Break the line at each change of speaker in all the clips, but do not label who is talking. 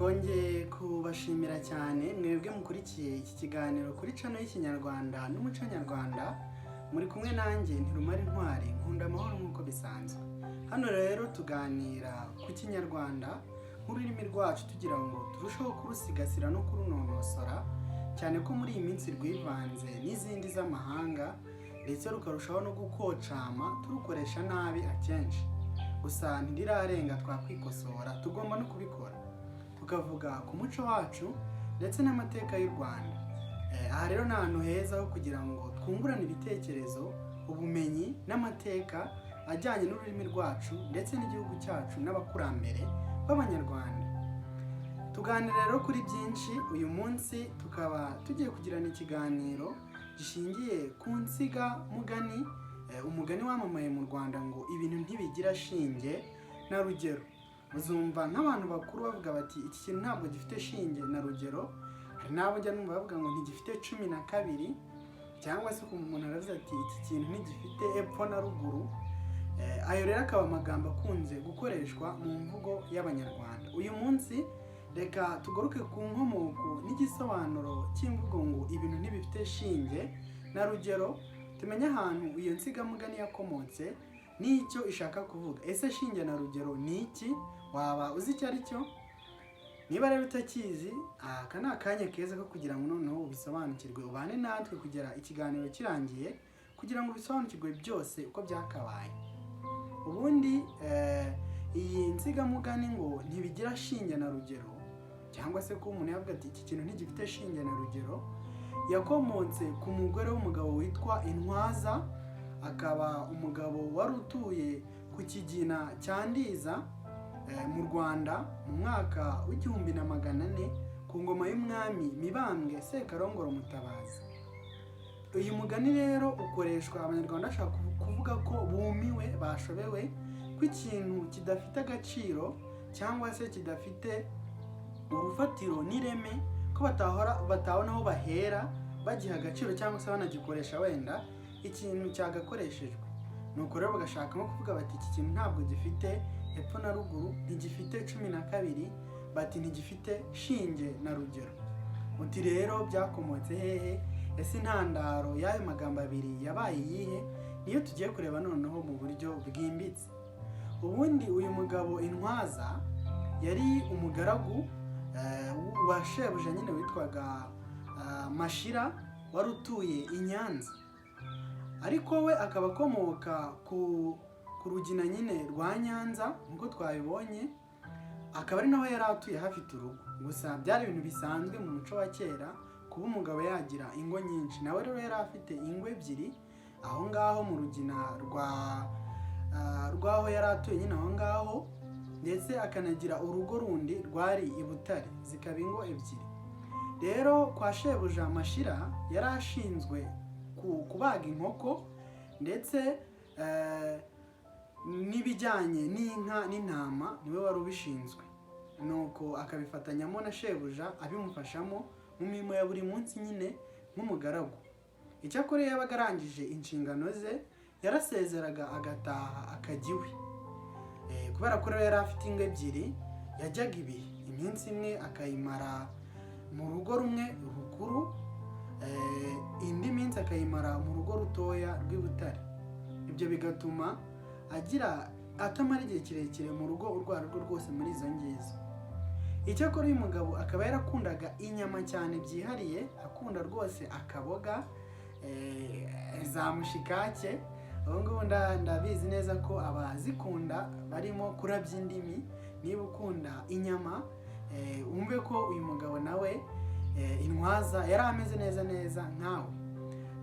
twongeye kubashimira cyane mwebwe mukurikiye iki kiganiro kuri channel y'Ikinyarwanda n'umuco nyarwanda. Muri kumwe nanjye Ntirumara Intwari nkunda amahoro nk'uko bisanzwe. Hano rero tuganira ku Kinyarwanda nk'ururimi rwacu tugira ngo turusheho kurusigasira no kurunonosora, cyane ko muri iyi minsi rwivanze n'izindi z'amahanga ndetse rukarushaho no gukocama turukoresha nabi akenshi. Gusa ntirirarenga twakwikosora, tugomba no kubikora tukavuga ku muco wacu ndetse n'amateka y'u Rwanda. Aha rero ni ahantu heza ho kugira ngo twungurane ibitekerezo, ubumenyi n'amateka ajyanye n'ururimi rwacu ndetse n'igihugu cyacu n'abakurambere b'Abanyarwanda. Tuganira rero kuri byinshi. Uyu munsi tukaba tugiye kugirana ikiganiro gishingiye ku nsiga mugani, umugani wamamaye mu Rwanda ngo ibintu ntibigira shinge na rugero. Uzumva nk'abantu bakuru bavuga bati iki kintu ntabwo gifite shinge na rugero. Hari n'abo njya numva bavuga ngo ntigifite 12, cyangwa se umuntu aravuze ati iki kintu ntigifite epfo na ruguru. Ayo rero akaba amagambo akunze gukoreshwa mu mvugo y'Abanyarwanda. Uyu munsi reka tugaruke ku nkomoko n'igisobanuro cy'imvugo ngo ibintu ntibifite shinge na rugero, tumenye ahantu iyo nsigamugani yakomotse n'icyo ishaka kuvuga. Ese shinge na rugero ni iki? Waba uzi icyo ari cyo? Niba rero utakizi, aka ni akanya keza ko kugira ngo noneho ubisobanukirwe, ubane natwe kugera ikiganiro kirangiye kugira ngo ubisobanukirwe byose uko byakabaye. Ubundi iyi nsigamugani ngo ntibigira shinge na rugero, cyangwa se ko umuntu yavuga ati iki kintu ntigifite shinge na rugero, yakomotse ku mugore w'umugabo witwa Intwaza. Akaba umugabo wari utuye ku Kigina cya Ndiza mu Rwanda mu mwaka w'1400 ku ngoma y'umwami Mibambwe Sekarongoro Mutabazi. Uyu mugani rero ukoreshwa Abanyarwanda bashaka kuvuga ko bumiwe, bashobewe ko ikintu kidafite agaciro cyangwa se kidafite urufatiro n'ireme, ko batabona aho bahera bagiha agaciro cyangwa se banagikoresha wenda ikintu cyagakoreshejwe. Nuko rero bagashaka nko kuvuga bati iki kintu ntabwo gifite epfo na ruguru, ntigifite 12, bati ntigifite shinge na rugero. Uti rero byakomotse hehe? Ese intandaro y'ayo magambo abiri yabaye iyihe? Niyo tugiye kureba noneho mu buryo bwimbitse. Ubundi uyu mugabo Intwaza yari umugaragu wa shebuja nyine witwaga Mashira, wari utuye i Nyanza. Ariko we akaba akomoka ku rugina nyine rwa Nyanza nk'uko twabibonye, akaba ari naho yari atuye hafite urugo. Gusa byari ibintu bisanzwe mu muco wa kera kuba umugabo yagira ingo nyinshi. Nawe rero yari afite ingo ebyiri aho ngaho mu rugina rwaho yari atuye nyine aho ngaho, ndetse akanagira urugo rundi rwari i Butare, zikaba ingo ebyiri. Rero kwa shebuja Mashira yari ashinzwe kubaga inkoko ndetse n'ibijyanye n'inka n'intama, niwe wari ubishinzwe. Nuko akabifatanyamo na shebuja abimufashamo mu mirimo ya buri munsi nyine nk'umugaragu. Icyakora yabaga arangije inshingano ze yarasezeraga agataha akajya iwe. Kubera ko rero yari afite ingo ebyiri, yajyaga ibihe. Iminsi imwe akayimara mu rugo rumwe rukuru, indi minsi akayimara mu rugo rutoya rw'i Butare. Ibyo bigatuma atamara igihe kirekire mu rugo urwo ari rwo rwose muri izo ngizo. Icyakora uyu mugabo akaba yarakundaga inyama cyane byihariye, akunda rwose akaboga, za mushikake. Ubu ngubu ndabizi neza ko abazikunda barimo kurabya indimi. Niba ukunda inyama, wumve ko uyu mugabo nawe Intwaza yari ameze neza nkawe.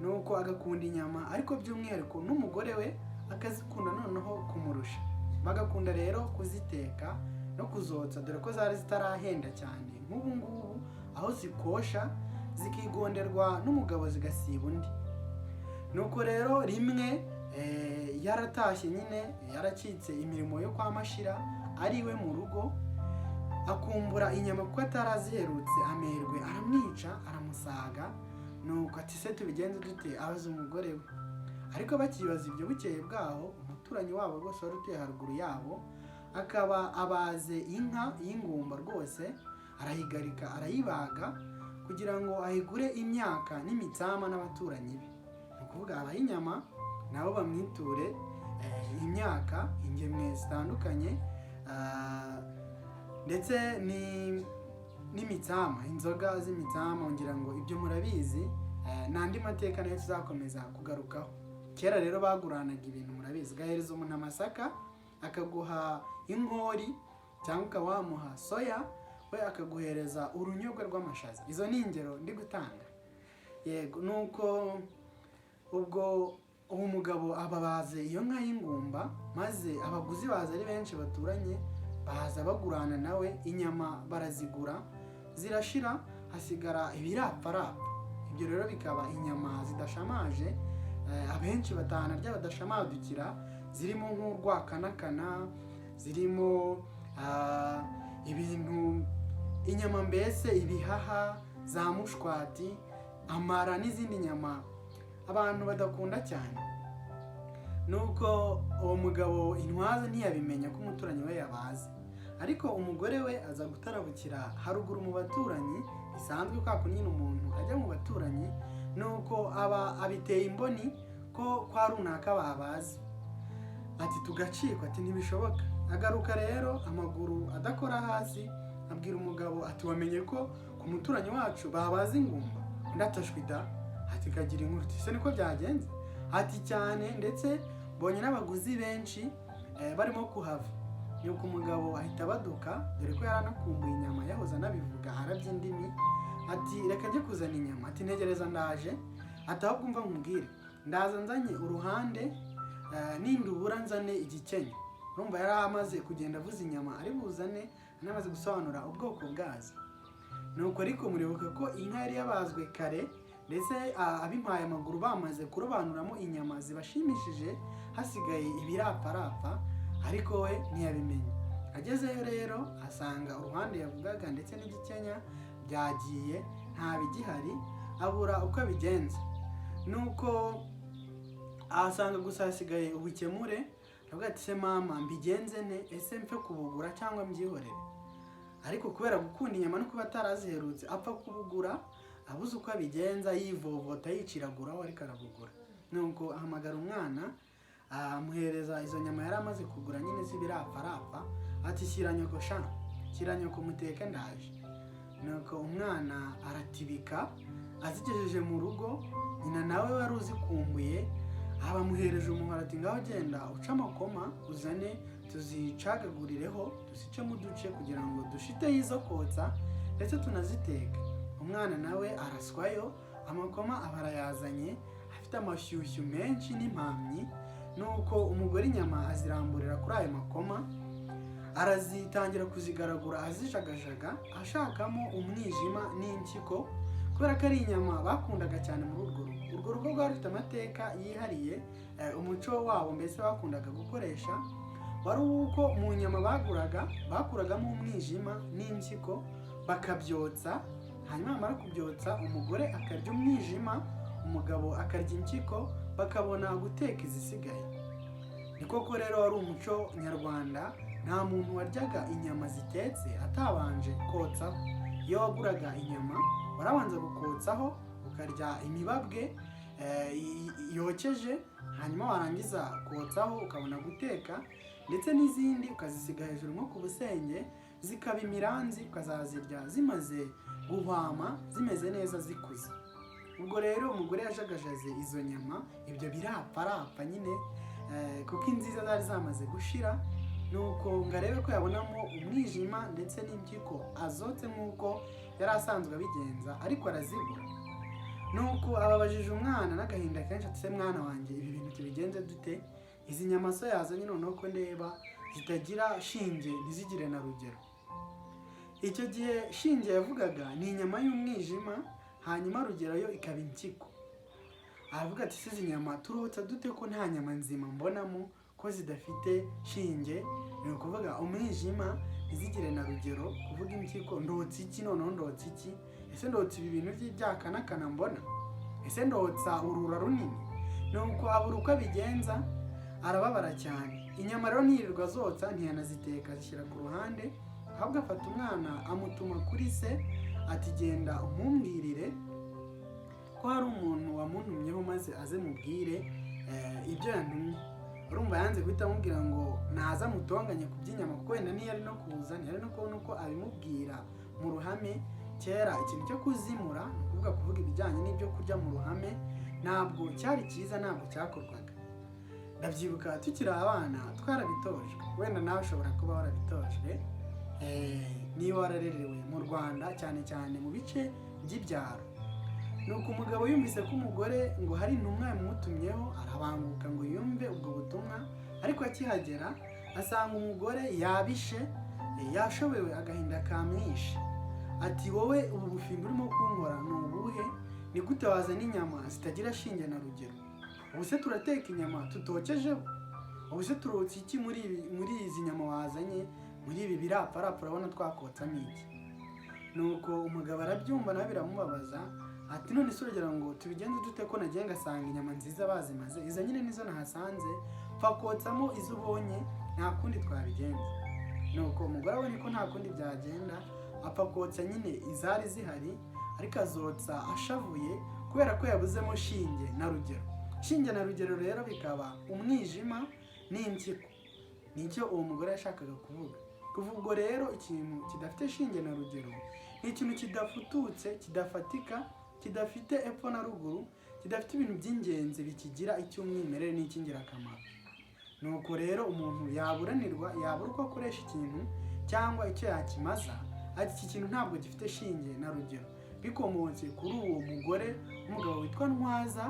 Nuko agakunda inyama, ariko by'umwihariko n'umugore we akazikunda noneho kumurusha. Bagakunda rero kuziteka no kuzotsa, dore ko zari zitarahenda cyane nk'ubu ngubu, aho zikosha zikigonderwa n'umugabo zigasiba undi. Nuko rero rimwe yaratashye nyine, yarakitse imirimo yo kwa Mashira ari we mu rugo, akumbura inyama kuko ataraziherutse. Amerwe aramwica, aramusaga. Nuko ati se tubigenze dute? Abaza umugore we. Ariko bakibaza ibyo, bukeye bwaho umuturanyi wabo rwose wari utuye haruguru yabo akaba abaze inka y'ingumba rwose, arayigarika arayibaga kugira ngo ayigure imyaka n'imitsama n'abaturanyi be. Ni ukuvuga abaha inyama nabo bamwiture imyaka, ingemwe zitandukanye, ndetse n'imitsama, inzoga z'imitsama, ngira ngo ibyo murabizi, n'andi mateka nayo tuzakomeza kugarukaho. Kera rero baguranaga ibintu murabizi, gahereza umuntu amasaka akaguha inkori cyangwa ukaba wamuha soya, we akaguhereza urunyogwe rw'amashaza. Izo ni ingero ndi gutanga. Yego, nuko ubwo uwo mugabo ababaze iyo nka y'ingumba, maze abaguzi baza ari benshi baturanye, baza bagurana nawe, inyama barazigura zirashira, hasigara ibirapfarapfa. Ibyo rero bikaba inyama zidashamaje, abenshi batanarya badashamadukira, zirimo nk'urwakanakana, zirimo ibintu, inyama mbese, ibihaha, za mushwati, amara n'izindi nyama abantu badakunda cyane. Nuko uwo mugabo intwaza ntiyabimenya ko umuturanyi we yabaze, ariko umugore we aza gutarabukira haruguru mu baturanyi, bisanzwe kwa kunyina umuntu ajya mu baturanyi, nuko abiteye imboni ko kwa runaka babaze, ati tugacikwa, ati ntibishoboka. Agaruka rero amaguru adakora hasi, abwira umugabo ati wamenye ko ku muturanyi wacu babaze ingumba? Undi atashwida, ati kagira inkuru. Ese niko byagenze? Ati cyane, ndetse mbonye n'abaguzi benshi barimo kuhava. Nuko umugabo ahita abaduka, dore ko yaranakumbuye inyama, yahoze anabivuga arabye indimi, ati reka njye kuzana inyama. Ati ntegereza ndaje. Ati ahubwo umva nkubwire, ndaza nzanye uruhande, nindubura nzane igikenya. Urumva yari amaze kugenda avuza inyama ari buzane, anamaze gusobanura ubwoko bwazo. Nuko ariko muribuka ko inka yari yabazwe kare, ndetse abimpaye amaguru bamaze kurobanuramo inyama zibashimishije, hasigaye ibirapfarapfa, ariko we ntiyabimenya. Agezeyo rero asanga uruhande yavugaga ndetse n'igikenya byagiye, nta bigihari, abura uko abigenza. Nuko asanga gusa hasigaye ubukemure, aravuga ati se mama mbigenze ne, ese mpfe kubugura cyangwa mbyihorere? Ariko kubera gukunda inyama no kuba ataraziherutse, apfa kubugura, abuze uko abigenza, yivovota yiciraguraho ariko arabugura. Nuko ahamagara umwana, amuhereza izo nyama yari amaze kugura nyine z'ibirapfarapfa, ati shyira nyoko sha, shyira nyoko muteke ndaje. Nuko umwana aratibika, azigejeje mu rugo, nyina nawe wari uzikumbuye, abamuhereje umuhoro, ati ngaho genda uca amakoma uzane tuzicagagurireho, tuzicemo uduce kugira ngo dushiteho izo kotsa ndetse tunaziteke. Umwana nawe araswayo, amakoma aba arayazanye, afite amashyushyu menshi n'impamyi. Nuko umugore inyama aziramburira kuri ayo makoma, arazitangira kuzigaragura azijagajaga, ashakamo umwijima n'impyiko, kubera ko ari inyama bakundaga cyane muri urwo rugo. Urwo rugo rwari rufite amateka yihariye, umuco wabo mbese bakundaga gukoresha wari uko mu nyama baguraga, bakuragamo umwijima n'impyiko, bakabyotsa, hanyuma bamara kubyotsa umugore akarya umwijima, umugabo akarya impyiko, bakabona guteka izisigaye. Ni koko rero wari umuco nyarwanda, nta muntu waryaga inyama zitetse atabanje kotsaho. Iyo waguraga inyama warabanza gukotsaho, ukarya imibabwe yokeje, hanyuma warangiza kotsaho ukabona guteka, ndetse n'izindi ukazisiga hejuru nko ku busenge, zikaba imiranzi, ukazazirya zimaze guhwama, zimeze neza, zikuze. Ubwo rero umugore yajagajaze izo nyama, ibyo birapfarapfa nyine, kuko inziza zari zamaze gushira. Nuko ngo arebe ko yabonamo umwijima ndetse n'impyiko, azotse nk'uko yari asanzwe abigenza, ariko arazibura. Nuko ababajije umwana n'agahinda kenshi, ati se mwana wanjye, ibi bintu tubigenze dute? Izi nyama so yazanye noneho ko ndeba zitagira shinge ntizigire na rugero. Icyo gihe shinge yavugaga ni inyama y'umwijima, hanyuma rugero yo ikaba impyiko. Aravuga ati se izi nyama turotsa dute ko nta nyama nzima mbonamo, ko zidafite shinge? Ni ukuvuga umwijima ntizigire na rugero, kuvuga impyiko. Ndotsa iki noneho? Ndotsa iki? Ese ndotsa ibi bintu by'ibyakanakana mbona? Ese ndotsa urura runini? Nuko abura uko abigenza, arababara cyane. Inyama rero ntiyirirwa zotsa, ntiyanaziteka, zishyira ku ruhande, ahubwo afata umwana amutuma kuri se ati genda umumbwirire ko hari umuntu wamuntumyeho maze aze mubwire ibyo yantumye. Urumva yanze guhita amubwira ngo naza mutonganye ku by'inyama, kuko wenda ntiyari no kuza, ntiyari no kubona uko abimubwira mu ruhame. Kera ikintu cyo kuzimura, ni ukuvuga kuvuga ibijyanye n'ibyo kurya mu ruhame, ntabwo cyari cyiza, ntabwo cyakorwaga. Ndabyibuka tukiri abana twarabitojwe, wenda nawe ushobora kuba warabitojwe niba wararerewe mu Rwanda, cyane cyane mu bice by'ibyaro. Nuko umugabo yumvise ko umugore ngo hari intumwa yamutumyeho, arabanguka ngo yumve ubwo butumwa, ariko akihagera asanga umugore yabishe, yashobewe, agahinda kamwishe. Ati wowe ubu bufindo urimo kunkora ni ubuhe? Ni gute wazana inyama zitagira shinge na rugero? Ubu se turateka inyama tutokejeho? Ubu se turotsa iki muri izi nyama wazanye? Muri ibi birapfarapfa urabona twakotsamo iki? Nuko umugabo arabyumva nawe biramubabaza, ati none se uragira ngo tubigenze dute ko nagiye ngasanga inyama nziza bazimaze, izo nyine nizo nahasanze, pfa kotsamo izo ubonye, nta kundi twabigenza. Nuko umugore abonye ko nta kundi byagenda, apfa kotsa nyine izari zihari, ariko azotsa ashavuye kubera ko yabuzemo shinge na rugero. Shinge na rugero rero bikaba umwijima n'impyiko, nicyo uwo mugore yashakaga kuvuga. Kuva ubwo rero ikintu kidafite shinge na rugero ni ikintu kidafututse, kidafatika, kidafite epfo na ruguru, kidafite ibintu by'ingenzi bikigira icy'umwimerere n'icy'ingirakamaro. Nuko rero umuntu yaburanirwa, yabura uko akoresha ikintu cyangwa icyo yakimaza, ati iki kintu ntabwo gifite shinge na rugero, bikomotse kuri uwo mugore w'umugabo witwa Ntwaza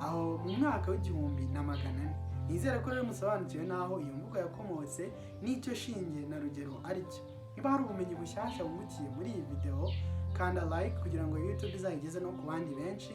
aho mu mwaka w'1400. Nizere ko rero musobanukiwe naho iyo mvugo yakomotse n'icyo shinge na rugero ari cyo. Niba hari ubumenyi bushyashya wungukiye muri iyi video, kanda like kugira ngo YouTube izayigeze no ku bandi benshi,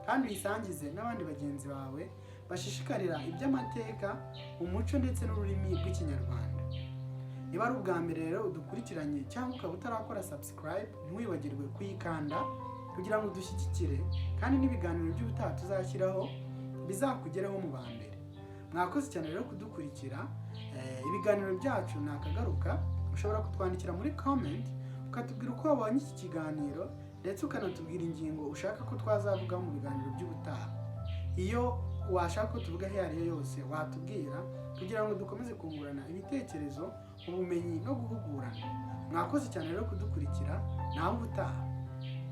kandi uyisangize n'abandi bagenzi bawe bashishikarira iby'amateka, umuco ndetse n'ururimi rw'Ikinyarwanda. Niba ari ubwa mbere rero udukurikiranye cyangwa ukaba utarakora subscribe, ntiwibagirwe kuyikanda kugira ngo udushyigikire, kandi n'ibiganiro by'ubutaha tuzashyiraho bizakugereho mu ba mbere. Mwakoze cyane rero kudukurikira. Ibiganiro byacu nakagaruka, ushobora kutwandikira muri comment ukatubwira uko wabonye iki kiganiro, ndetse ukanatubwira ingingo ushaka ko twazavuga mu biganiro by'ubutaha. Iyo washaka ko tuvuga aho ari yo yose watubwira, kugira ngo dukomeze kungurana ibitekerezo, ubumenyi no guhugurana. Mwakoze cyane rero kudukurikira, naho ubutaha.